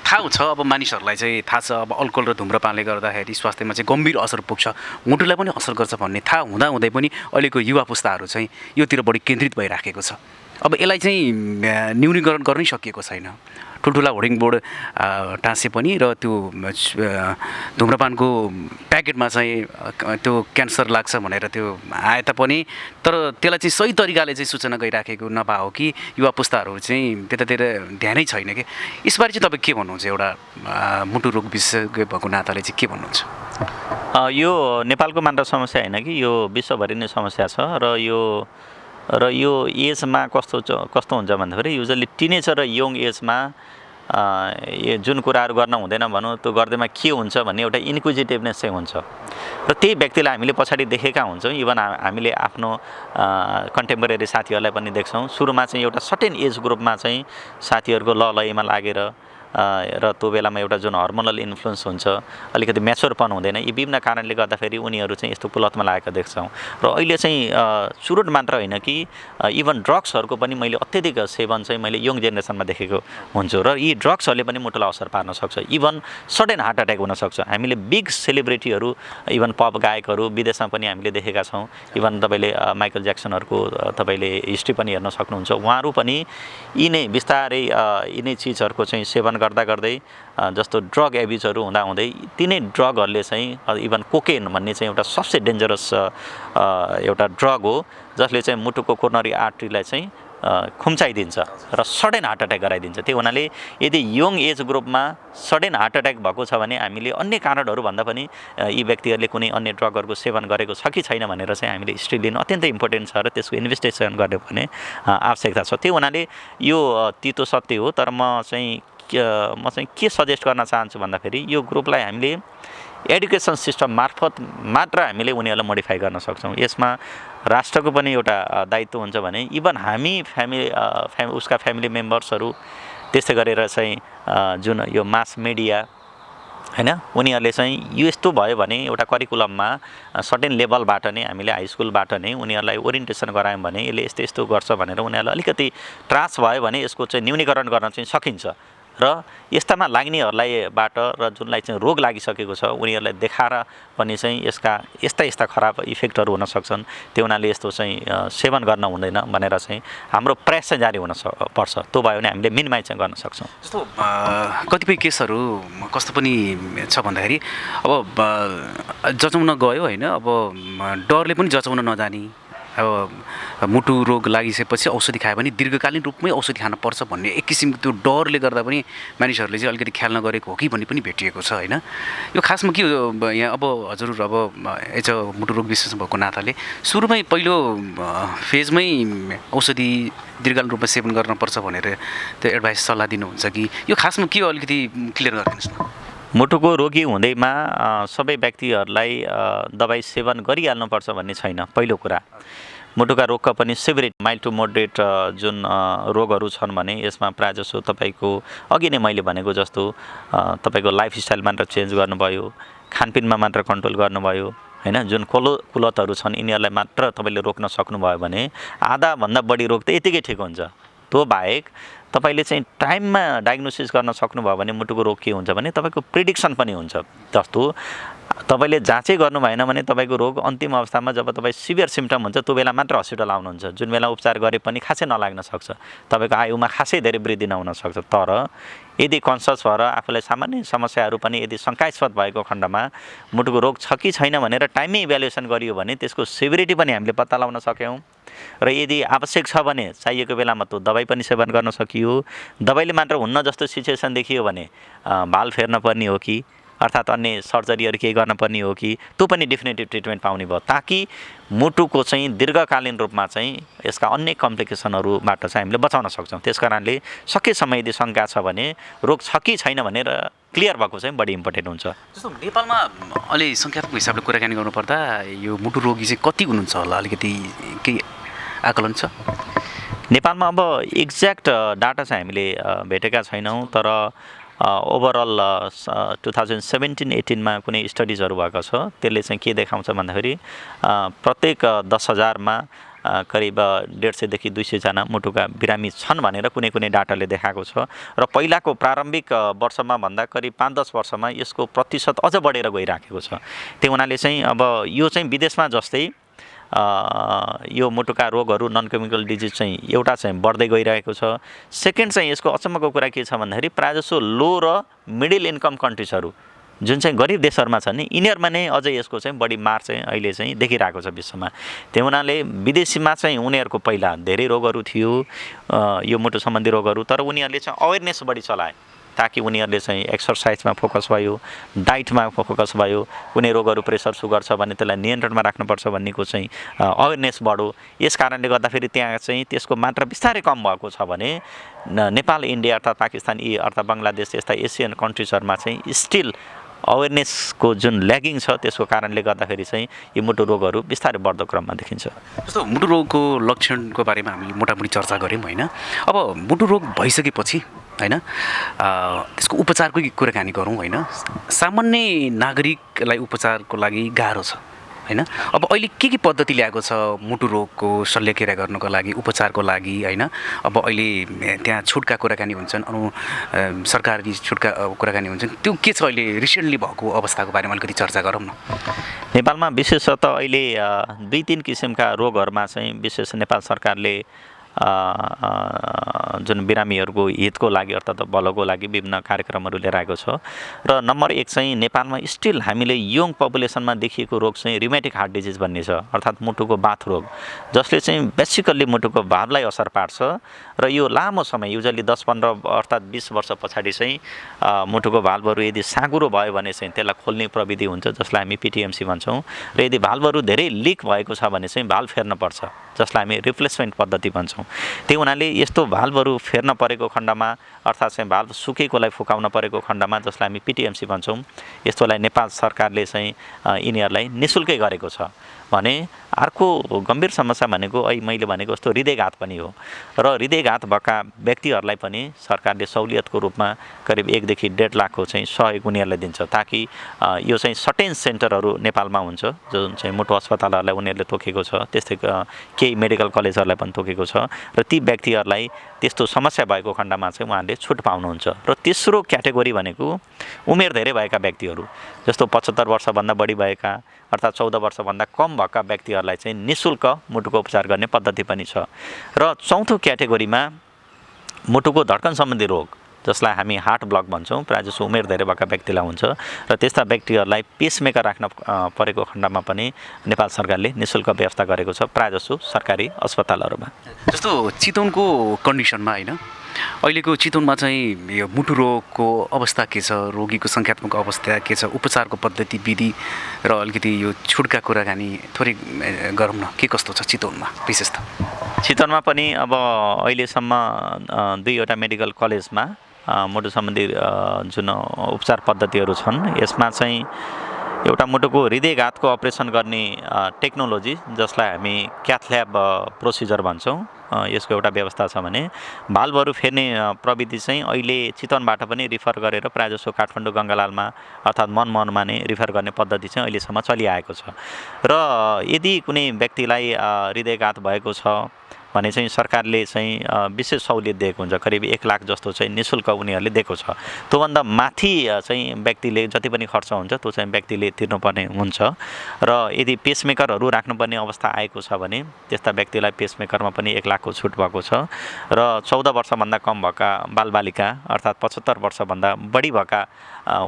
थाहा छ अब मानिसहरूलाई चाहिँ थाहा छ अब अल्कोहल र धुम्रपानले गर्दाखेरि स्वास्थ्यमा चाहिँ गम्भीर असर पुग्छ मुटुलाई पनि असर गर्छ भन्ने थाहा हुँदाहुँदै पनि अहिलेको युवा पुस्ताहरू चाहिँ योतिर बढी केन्द्रित भइराखेको छ अब यसलाई चाहिँ न्यूनीकरण गर्नै सकिएको छैन ठुल्ठुला होर्डिङ बोर्ड टाँसे पनि र त्यो धुम्रपानको प्याकेटमा चाहिँ त्यो क्यान्सर लाग्छ भनेर त्यो आए तापनि तर त्यसलाई चाहिँ सही तरिकाले चाहिँ सूचना गइराखेको नभए हो कि युवा पुस्ताहरू चाहिँ त्यतातिर ध्यानै छैन कि यसबारे चाहिँ तपाईँ के भन्नुहुन्छ एउटा मुटु रोग विशेषज्ञ भएको नाताले चाहिँ के भन्नुहुन्छ यो नेपालको मात्र समस्या होइन कि यो विश्वभरि नै समस्या छ र यो एजमा कस्तो हुन्छ भन्दाखेरि युजली टिनेजर र यङ एजमा जुन कुराहरू गर्न हुँदैन भनौँ त्यो गर्दैमा के हुन्छ भन्ने एउटा इन्क्विजिटिभनेस चाहिँ हुन्छ र त्यही व्यक्तिलाई हामीले पछाडि देखेका हुन्छौँ इभन हामीले आफ्नो कन्टेम्पोरेरी साथीहरूलाई पनि देख्छौँ सुरुमा चाहिँ एउटा सर्टेन एज ग्रुपमा चाहिँ साथीहरूको लयमा लागेर र त्यो बेलामा एउटा जुन हर्मोनल इन्फ्लुएन्स हुन्छ, अलिकति म्याच्योरपन हुँदैन, यी विभिन्न कारणले गर्दाखेरि उनीहरू चाहिँ यस्तो कुलतमा लागेको देख्छौँ। र अहिले चाहिँ चुरोट मात्र होइन कि इभन ड्रग्सहरूको पनि मैले अत्यधिक सेवन चाहिँ मैले यङ जेनेरेसनमा देखेको हुन्छु र यी ड्रग्सहरूले पनि मुटुलाई असर पार्न सक्छ। इभन सडन हार्ट एट्याक हुनसक्छ। हामीले बिग सेलिब्रिटीहरू, इभन पप गायकहरू विदेशमा पनि हामीले देखेका छौँ। इभन तपाईँले माइकल ज्याक्सनहरूको तपाईँले हिस्ट्री पनि हेर्न सक्नुहुन्छ। उहाँहरू पनि यिनै बिस्तारै यिनै चिजहरूको चाहिँ सेवन गर्दा गर्दै जस्तो ड्रग एब्युजहरू हुँदाहुँदै तिनै ड्रगहरूले चाहिँ इभन कोकेन भन्ने चाहिँ एउटा सबसे डेन्जरस एउटा ड्रग हो, जसले चाहिँ मुटुको कोरोनरी आर्ट्रीलाई चाहिँ खुम्चाइदिन्छ र सडन हार्ट एट्याक गराइदिन्छ। त्यो हुनाले यदि यङ एज ग्रुपमा सडन हार्ट एट्याक भएको छ भने हामीले अन्य कारणहरू भन्दा पनि यी व्यक्तिहरूले कुनै अन्य ड्रगहरूको सेवन गरेको छ कि छैन भनेर चाहिँ हामीले हिस्ट्री लिनु अत्यन्तै इम्पोर्टेन्ट छ र त्यसको इन्भेस्टिगेसन गर्नुपर्ने आवश्यकता छ। त्यो हुनाले यो तितो सत्य हो। तर म चाहिँ के सजेस्ट गर्न चाहन्छु भन्दाखेरि यो ग्रुपलाई हामीले एडुकेसन सिस्टम मार्फत मात्र हामीले उनीहरूलाई मोडिफाई गर्न सक्छौँ। यसमा राष्ट्रको पनि एउटा दायित्व हुन्छ भने इभन हामी उसका फ्यामिली मेम्बर्सहरू, त्यस्तै गरेर चाहिँ जुन यो मास मिडिया हैन, उनीहरूले चाहिँ यो यस्तो भयो भने एउटा करिकुलममा सर्टेन लेभलबाट नै हामीले हाई स्कुलबाट नै उनीहरूलाई ओरिएन्टेसन गरायौँ भने यसले यस्तो यस्तो गर्छ भनेर उनीहरूलाई अलिकति त्रास भयो भने यसको चाहिँ न्यूनीकरण गर्न चाहिँ सकिन्छ र यस्तामा लाग्नेहरूलाईबाट र जुनलाई चाहिँ रोग लागिसकेको छ उनीहरूलाई देखाएर पनि चाहिँ यसका यस्ता खराब इफेक्टहरू हुन सक्छन्। त्यो हुनाले यस्तो चाहिँ सेवन गर्न हुँदैन भनेर चाहिँ हाम्रो प्रयास चाहिँ जारी हुन पर्छ। त्यो भयो भने हामीले मिनिमाइज चाहिँ गर्न सक्छौँ। जस्तो कतिपय केसहरू कस्तो पनि छ भन्दाखेरि अब जचाउन गयो होइन, अब डरले पनि जचाउन नजानी, अब मुटु रोग लागिसकेपछि औषधि खायो भने दीर्घकालीन रूपमै औषधि खान पर्छ भन्ने एक किसिमको त्यो डरले गर्दा पनि मानिसहरूले चाहिँ अलिकति ख्याल नगरेको हो कि भन्ने पनि भेटिएको छ होइन। यो खासमा के हो यहाँ, अब हजुर अब एज अ मुटु रोग विशेषज्ञ भएको नाताले सुरुमै पहिलो फेजमै औषधि दीर्घकालीन रूपमा सेवन गर्नुपर्छ भनेर त्यो एडभाइस सल्लाह दिनुहुन्छ कि यो खासमा के हो, अलिकति क्लियर गरिदिनुहोस् न। मुटुको रोगी हुँदैमा सबै व्यक्तिहरूलाई दबाई सेवन गरिहाल्नुपर्छ भन्ने छैन। पहिलो कुरा, मुटुका रोगका पनि सिभिरिटी माइल्ड टु मोडरेट जुन रोगहरू छन् भने यसमा प्रायःजसो तपाईँको अघि नै मैले भनेको जस्तो तपाईँको लाइफस्टाइल मात्र चेन्ज गर्नुभयो, खानपिनमा मात्र कन्ट्रोल गर्नुभयो हैन, जुन कुलतहरू छन् यिनीहरूलाई मात्र तपाईँले रोक्न सक्नुभयो भने आधाभन्दा बढी रोग त यतिकै ठिक हुन्छ। त्यो बाहेक तपाईँले चाहिँ टाइममा डायग्नोसिस गर्न सक्नुभयो भने मुटुको रोग के हुन्छ भने तपाईँको प्रिडिक्सन पनि हुन्छ। जस्तो तपाईँले जाँचै गर्नु भएन भने तपाईँको रोग अन्तिम अवस्थामा जब तपाईँ सिभियर सिम्पटम हुन्छ त्यो बेला मात्र हस्पिटल आउनुहुन्छ, जुन बेला उपचार गरे पनि खासै नलाग्न सक्छ, तपाईँको आयुमा खासै धेरै वृद्धि नहुन सक्छ। तर यदि कन्सियस भएर आफूलाई सामान्य समस्याहरू पनि यदि शङ्कास्पद भएको खण्डमा मुटुको रोग छ कि छैन भनेर टाइममै इभ्यालुएसन गरियो भने त्यसको सिभिरिटी पनि हामीले पत्ता लगाउन सक्यौँ र यदि आवश्यक छ भने चाहिएको बेलामा त्यो दबाई पनि सेवन गर्न सकियो। दबाईले मात्र हुन्न जस्तो सिचुएसन देखियो भने भाल फेर्न पर्ने हो कि अर्थात् अन्य सर्जरीहरू केही गर्न पर्ने हो कि त्यो पनि डेफिनेटिभ ट्रिटमेन्ट पाउने भयो, ताकि मुटुको चाहिँ दीर्घकालीन रूपमा चाहिँ यसका अन्य कम्प्लिकेसनहरूबाट चाहिँ हामीले बचाउन सक्छौँ। त्यस कारणले सकेसम्म यदि शङ्का छ भने रोग छ कि छैन भनेर क्लियर भएको चाहिँ बढी इम्पोर्टेन्ट हुन्छ। जस्तो नेपालमा अलि सङ्ख्यात्मक हिसाबले कुराकानी गर्नुपर्दा यो मुटु रोगी चाहिँ कति हुनुहुन्छ होला, अलिकति केही आकलन छ? नेपालमा अब एक्ज्याक्ट डाटा चाहिँ हामीले भेटेका छैनौँ, तर ओभरअल 2017-18मा कुनै स्टडिजहरू भएको छ, त्यसले चाहिँ के देखाउँछ भन्दाखेरि प्रत्येक 10,000मा करिब 150 देखि 200जना मुटुका बिरामी छन् भनेर कुनै कुनै डाटाले देखाएको छ। र पहिलाको प्रारम्भिक वर्षमा भन्दा करिब 5-10 वर्षमा यसको प्रतिशत अझ बढेर गइराखेको छ। त्यो हुनाले चाहिँ अब यो चाहिँ विदेशमा जस्तै यो मुटुका रोगहरू नन कम्युनिकेबल डिजिज चाहिँ एउटा चाहिँ बढ्दै गइरहेको छ। सेकेन्ड चाहिँ यसको अचम्मको कुरा के छ भन्दाखेरि प्रायःजसो लो र मिडल इन्कम कन्ट्रिजहरू जुन चाहिँ गरिब देशहरूमा छन् नि यिनीहरूमा नै अझै यसको चाहिँ बढी मार चाहिँ अहिले चाहिँ देखिरहेको छ विश्वमा। त्यो हुनाले विदेशीमा चाहिँ उनीहरूको पहिला धेरै रोगहरू थियो यो मुटु सम्बन्धी रोगहरू, तर उनीहरूले चाहिँ अवेरनेस बढी चलाए ताकि उनीहरूले चाहिँ एक्सर्साइजमा फोकस भयो, डाइटमा फोकस भयो, कुनै रोगहरू प्रेसर सुगर छ भने त्यसलाई नियन्त्रणमा राख्नुपर्छ भन्नेको चाहिँ अवेरनेस बढ्यो। यस कारणले गर्दाखेरि त्यहाँ चाहिँ त्यसको मात्रा बिस्तारै कम भएको छ भने नेपाल, इन्डिया अर्थात् पाकिस्तान, यी अर्थात् बङ्गलादेश यस्ता एसियन कन्ट्रिजहरूमा चाहिँ स्टिल अवेरनेसको जुन ल्यागिङ छ त्यसको कारणले गर्दाखेरि चाहिँ यो मुटु रोगहरू बिस्तारै बढ्दो क्रममा देखिन्छ। जस्तो मुटु रोगको लक्षणको बारेमा हामीले मोटामोटी चर्चा गऱ्यौँ होइन। अब मुटु रोग भइसकेपछि होइन त्यसको उपचारकै कुराकानी गरौँ होइन सामान्य नागरिकलाई उपचारको लागि गाह्रो छ होइन अब अहिले के पद्धति ल्याएको छ मुटु रोगको शल्यक्रिया गर्नको लागि उपचारको लागि होइन अब अहिले त्यहाँ छुटका कुराकानी हुन्छन् सरकारी छुटका कुराकानी हुन्छन् त्यो के छ अहिले रिसेन्टली भएको अवस्थाको बारेमा अलिकति चर्चा गरौँ न नेपालमा विशेषतः अहिले 2-3 किसिमका रोगहरूमा चाहिँ विशेष नेपाल सरकारले जुन बिरामीहरूको हितको लागि अर्थात् भलोको लागि विभिन्न कार्यक्रमहरू लिएर आएको छ र नम्बर 1 चाहिँ नेपालमा स्टिल हामीले यङ पपुलेसनमा देखिएको रोग चाहिँ रिमेटिक हार्ट डिजिज भन्ने छ अर्थात् मुटुको बाथ रोग जसले चाहिँ बेसिकल्ली मुटुको भावलाई असर पार्छ र यो लामो समय युजली 10-15 अर्थात् 20 वर्ष पछाडि चाहिँ मुटुको भाल्भहरू यदि साँगुरो भयो भने चाहिँ त्यसलाई खोल्ने प्रविधि हुन्छ जसलाई हामी पिटिएमसी भन्छौँ र यदि भाल्भहरू धेरै लिक भएको छ भने चाहिँ भाल्भ फेर्नुपर्छ जसलाई हामी रिप्लेसमेन्ट पद्धति भन्छौँ त्यही हुनाले यस्तो भाल्भहरू फेर्न परेको खण्डमा अर्थात् चाहिँ भाल्भ सुकेकोलाई फुकाउन परेको खण्डमा जसलाई हामी पिटिएमसी भन्छौँ यस्तोलाई नेपाल सरकारले चाहिँ यिनीहरूलाई निःशुल्कै गरेको छ भने अर्को गम्भीर समस्या भनेको अहिले मैले भनेको जस्तो हृदयघात पनि हो र हृदयघात भएका व्यक्तिहरूलाई पनि सरकारले सहुलियतको रूपमा करिब 1 देखि 1.5 लाखको चाहिँ सहयोग उनीहरूलाई दिन्छ ताकि यो चाहिँ सर्टेन सेन्टरहरू नेपालमा हुन्छ जुन चाहिँ मुटु अस्पतालहरूलाई उनीहरूले तोकेको छ त्यस्तै केही मेडिकल कलेजहरूलाई पनि तोकेको छ र ती व्यक्तिहरूलाई त्यस्तो समस्या भएको खण्डमा चाहिँ उहाँहरूले छुट पाउनुहुन्छ र तेस्रो क्याटेगोरी भनेको उमेर धेरै भएका व्यक्तिहरू जस्तो 75 वर्षभन्दा बढी भएका अर्थात् 14 वर्षभन्दा कम भएका व्यक्तिहरूलाई चाहिँ निःशुल्क मुटुको उपचार गर्ने पद्धति पनि छ र चौथो क्याटेगोरीमा मुटुको धड्कन सम्बन्धी रोग जसलाई हामी हार्ट ब्लक भन्छौँ प्रायःजसो उमेर धेरै भएका व्यक्तिलाई हुन्छ र त्यस्ता व्यक्तिहरूलाई पेसमेकर राख्न परेको खण्डमा पनि नेपाल सरकारले निःशुल्क व्यवस्था गरेको छ प्रायःजसो सरकारी अस्पतालहरूमा जस्तो चितवनको कन्डिसनमा होइन अहिलेको चितवनमा चाहिँ यो मुटु रोगको अवस्था के छ रोगीको सङ्ख्यात्मक अवस्था के छ उपचारको पद्धति विधि र अलिकति यो छुटका कुराकानी थोरै गरौँ न के कस्तो छ चितवनमा विशेष त चितवनमा पनि अब अहिलेसम्म 2वटा मेडिकल कलेजमा मुटु सम्बन्धी जुन उपचार पद्धतिहरू छन् यसमा चाहिँ एउटा मुटुको हृदयघातको अपरेसन गर्ने टेक्नोलोजी जसलाई हामी क्याथल्याब प्रोसिजर भन्छौँ यसको एउटा व्यवस्था छ भने भाल्भहरू फेर्ने प्रविधि चाहिँ अहिले चितवनबाट पनि रिफर गरेर प्रायःजसो काठमाडौँ गङ्गालालमा अर्थात् मनमोहनमा नै रिफर गर्ने पद्धति चाहिँ अहिलेसम्म चलिआएको छ र यदि कुनै व्यक्तिलाई हृदयघात भएको छ भने चाहिँ सरकारले चाहिँ विशेष सहुलियत दिएको हुन्छ करिब 1 लाख जस्तो चाहिँ निःशुल्क उनीहरूले दिएको छ त्योभन्दा माथि चाहिँ व्यक्तिले जति पनि खर्च हुन्छ त्यो चाहिँ व्यक्तिले तिर्नुपर्ने हुन्छ र यदि पेसमेकरहरू राख्नुपर्ने अवस्था आएको छ भने त्यस्ता व्यक्तिलाई पेसमेकरमा पनि 1 लाखको छुट भएको छ र 14 वर्षभन्दा कम भएका बालबालिका अर्थात् 75 वर्षभन्दा बढी भएका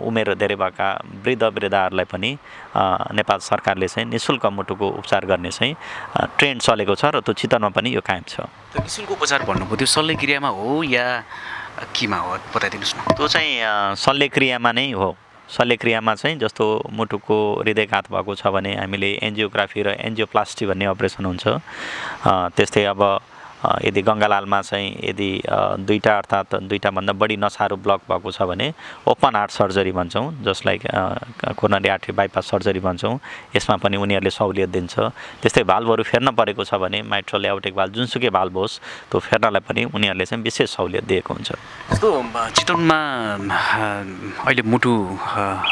उमेर धेरै भएका वृद्धहरूलाई पनि नेपाल सरकारले चाहिँ निःशुल्क मुटुको उपचार गर्ने चाहिँ ट्रेन्ड चलेको छ र त्यो चितवनमा पनि यो कायम छ निःशुल्क उपचार भन्नुभयो त्यो शल्यक्रियामा हो या केमा हो बताइदिनुहोस् न त्यो चाहिँ शल्यक्रियामा नै हो शल्यक्रियामा चाहिँ जस्तो मुटुको हृदयघात भएको छ भने हामीले एन्जियोग्राफी र एन्जियोप्लास्टी भन्ने अपरेसन हुन्छ त्यस्तै अब यदि गङ्गालालमा चाहिँ यदि 2टा अर्थात् 2टाभन्दा बढी नसाहरू ब्लक भएको छ भने ओपन हार्ट सर्जरी भन्छौँ जसलाई कोरोनरी आर्टरी बाइपास सर्जरी भन्छौँ यसमा पनि उनीहरूले सहुलियत दिन्छ त्यस्तै भाल्भहरू फेर्न परेको छ भने माइट्रल एओर्टिक भाल्भ जुनसुकै भाल्भ होस् त्यो फेर्नलाई पनि उनीहरूले चाहिँ विशेष सहुलियत दिएको हुन्छ जस्तो चितवनमा अहिले मुटु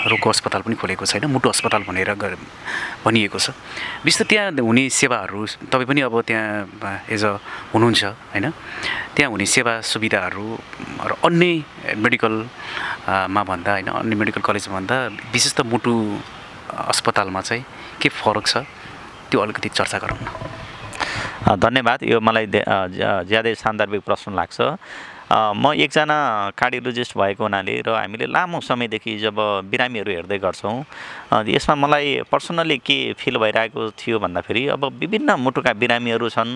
रोगको अस्पताल पनि खोलेको छैन मुटु अस्पताल भनेर भनिएको छ विशेष त्यहाँ हुने सेवाहरू तपाईँ पनि अब त्यहाँ एज अ हुनुहुन्छ होइन त्यहाँ हुने सेवा सुविधाहरू र अन्य मेडिकलमा भन्दा होइन अन्य मेडिकल कलेजमा भन्दा विशेष त मुटु अस्पतालमा चाहिँ के फरक छ त्यो अलिकति चर्चा गरौँ न धन्यवाद यो मलाई ज्यादै सान्दर्भिक प्रश्न लाग्छ म एकजना कार्डियोलोजिस्ट भएको हुनाले र हामीले लामो समयदेखि जब बिरामीहरू हेर्दै गर्छौँ यसमा मलाई पर्सनली के फिल भइरहेको थियो भन्दाखेरि अब विभिन्न मुटुका बिरामीहरू छन्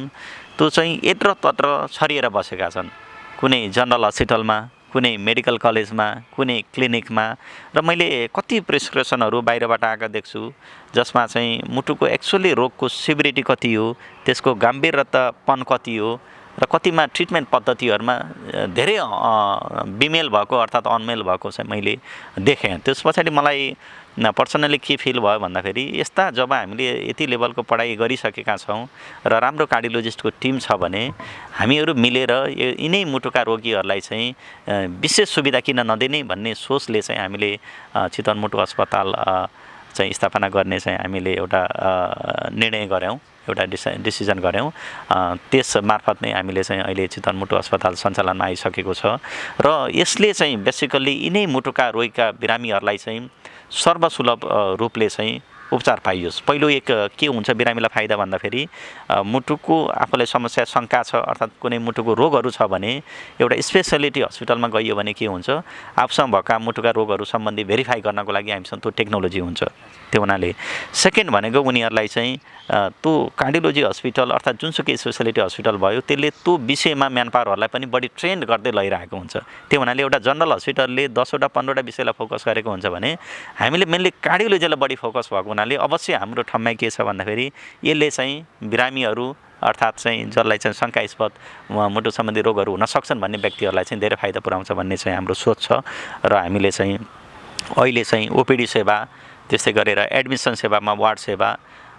त्यो चाहिँ यत्रतत्र छरिएर बसेका छन् कुनै जनरल हस्पिटलमा कुनै मेडिकल कलेजमा कुनै क्लिनिकमा र मैले कति प्रिस्क्रिप्सनहरू बाहिरबाट आएका देख्छु जसमा चाहिँ मुटुको एक्चुअली रोगको सिभिरिटी कति हो त्यसको गम्भीरतापन कति हो र कतिमा ट्रिटमेन्ट पद्धतिहरूमा धेरै बिमेल भएको अर्थात् अनमेल भएको चाहिँ मैले देखेँ। त्यस पछाडि मलाई पर्सनली के फिल भयो भन्दाखेरि यस्ता जब हामीले यति लेभलको पढाइ गरिसकेका छौँ र राम्रो कार्डियोलोजिस्टको टिम छ भने हामीहरू मिलेर यिनै मुटुका रोगीहरूलाई चाहिँ विशेष सुविधा किन नदिने भन्ने सोचले चाहिँ हामीले चितवन मुटु अस्पताल चाहिँ स्थापना गर्ने चाहिँ हामीले एउटा निर्णय गऱ्यौँ, एउटा डिसिजन गऱ्यौँ। त्यस मार्फत नै हामीले चाहिँ अहिले चितवन मुटु अस्पताल सञ्चालनमा आइसकेको छ र यसले चाहिँ बेसिकल्ली यिनै मुटुका रोगीका बिरामीहरूलाई चाहिँ सर्वसुलभ रूपले चाहिँ उपचार पाइयोस्। पहिलो एक के हुन्छ बिरामीलाई फाइदा भन्दाखेरि मुटुको आफूलाई समस्या शङ्का छ अर्थात् कुनै मुटुको रोगहरू छ भने एउटा स्पेसियालिटी हस्पिटलमा गइयो भने के हुन्छ आफूसँग भएका मुटुका रोगहरू सम्बन्धी भेरिफाई गर्नको लागि हामीसँग त्यो टेक्नोलोजी हुन्छ। त्यो हुनाले सेकेन्ड भनेको उनीहरूलाई चाहिँ त्यो कार्डियोलोजी हस्पिटल अर्थात् जुनसुकै स्पेसियालिटी हस्पिटल भयो त्यसले त्यो विषयमा म्यान पावरहरूलाई पनि बढी ट्रेन्ड गर्दै लैरहेको हुन्छ। त्यो हुनाले एउटा जनरल हस्पिटलले 10वटा 15वटा विषयलाई फोकस गरेको हुन्छ भने हामीले मेनली कार्डियोलोजीलाई बढी फोकस भएको हुनाले अवश्य हाम्रो ठम्माइ के छ भन्दाखेरि यसले चाहिँ बिरामीहरू अर्थात् चाहिँ जसलाई चाहिँ शङ्कास्पद मुटु सम्बन्धी रोगहरू हुन सक्छन् भन्ने व्यक्तिहरूलाई चाहिँ धेरै फाइदा पुर्याउँछ भन्ने चाहिँ हाम्रो सोच छ र हामीले चाहिँ अहिले चाहिँ ओपिडी सेवा, त्यस्तै गरेर एडमिसन सेवामा वार्ड सेवा,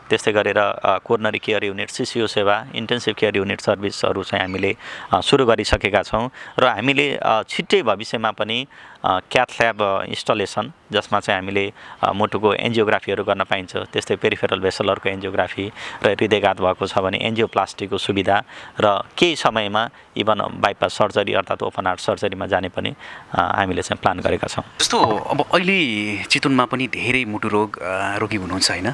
त्यस्तै गरेर कोरोनरी केयर युनिट, सिसिओ सेवा, इन्टेन्सिभ केयर युनिट सर्भिसहरू चाहिँ हामीले सुरु गरिसकेका छौँ र हामीले छिट्टै भविष्यमा पनि क्याथ ल्याब इन्स्टलेसन जसमा चाहिँ हामीले मुटुको एन्जियोग्राफीहरू गर्न पाइन्छ, त्यस्तै पेरिफेरल भेसलहरूको एन्जियोग्राफी र हृदयघात भएको छ भने एन्जियोप्लास्टीको सुविधा र केही समयमा इभन बाइपास सर्जरी अर्थात् ओपन हार्ट सर्जरीमा जाने पनि हामीले चाहिँ प्लान गरेका छौँ। जस्तो अब अहिले चितवनमा पनि धेरै मुटु रोगी हुनुहुन्छ होइन,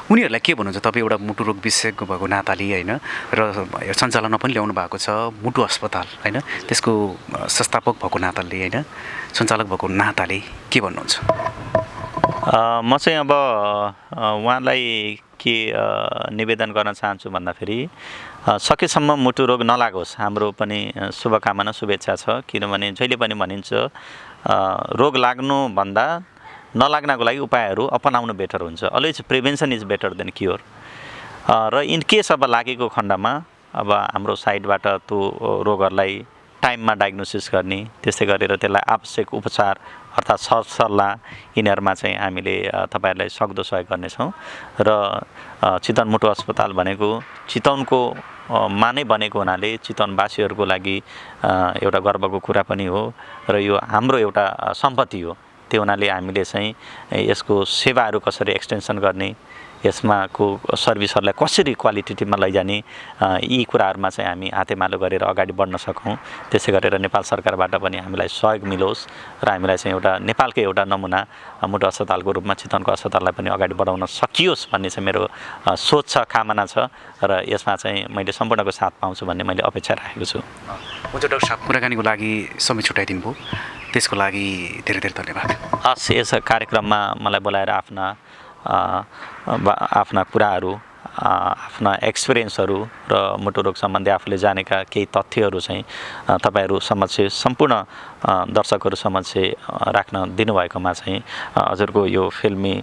उनीहरूलाई के भन्नुहुन्छ तपाईँ एउटा मुटु रोग विशेषज्ञ भएको नाताले होइन र सञ्चालनमा पनि ल्याउनु भएको छ मुटु अस्पताल होइन, त्यसको संस्थापक भएको नाताले होइन, सञ्चालक भएको नाताले के भन्नुहुन्छ? म चाहिँ अब उहाँलाई के निवेदन गर्न चाहन्छु भन्दाखेरि सकेसम्म मुटु रोग नलागोस् हाम्रो पनि शुभकामना शुभेच्छा छ। किनभने जहिले पनि भनिन्छ रोग लाग्नुभन्दा नलाग्नको लागि उपायहरू अपनाउनु बेटर हुन्छ। Always prevention is better than cure. र इन केस अब लागेको खण्डमा अब हाम्रो साइडबाट त्यो रोगहरूलाई टाइममा डायग्नोसिस गर्ने, त्यस्तै गरेर त्यसलाई आवश्यक उपचार अर्थात् सरसल्लाह यिनीहरूमा चाहिँ हामीले तपाईँहरूलाई सक्दो सहयोग गर्नेछौँ। र चितवन मुटु अस्पताल भनेको चितवनको नै बनेको हुनाले चितवनवासीहरूको लागि एउटा गर्वको कुरा पनि हो र यो हाम्रो एउटा सम्पत्ति हो। त्यो हुनाले हामीले चाहिँ यसको सेवाहरू कसरी एक्सटेन्सन गर्ने, यसमा को सर्भिसहरूलाई कसरी क्वालिटेटिभमा लैजाने, यी कुराहरूमा चाहिँ हामी हातेमालो गरेर अगाडि बढ्न सकौँ। त्यसै गरेर नेपाल सरकारबाट पनि हामीलाई सहयोग मिलोस् र हामीलाई चाहिँ एउटा नेपालकै एउटा नमुना मुटु अस्पतालको रूपमा चितवनको अस्पताललाई पनि अगाडि बढाउन सकियोस् भन्ने चाहिँ मेरो सोच छ, कामना छ र यसमा चाहिँ मैले सम्पूर्णको साथ पाउँछु भन्ने मैले अपेक्षा राखेको छु। हुन्छ डाक्टर साहब, कुराकानीको लागि समय छुट्याइदिनु भयो, त्यसको लागि धेरै धेरै धन्यवाद। हस्, यस कार्यक्रममा मलाई बोलाएर आफ्ना कुराहरू, आफ्ना एक्सपिरियन्सहरू र मुटु रोग सम्बन्धी आफूले जानेका केही तथ्यहरू चाहिँ तपाईँहरू समक्ष सम्पूर्ण दर्शकहरू समक्ष राख्न दिनुभएकोमा चाहिँ हजुरको यो फिल्मी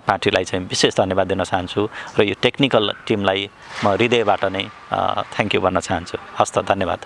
पार्टीलाई चाहिँ विशेष धन्यवाद दिन चाहन्छु र यो टेक्निकल टिमलाई म हृदयबाट नै थ्याङ्क यू भन्न चाहन्छु। हस्त, धन्यवाद।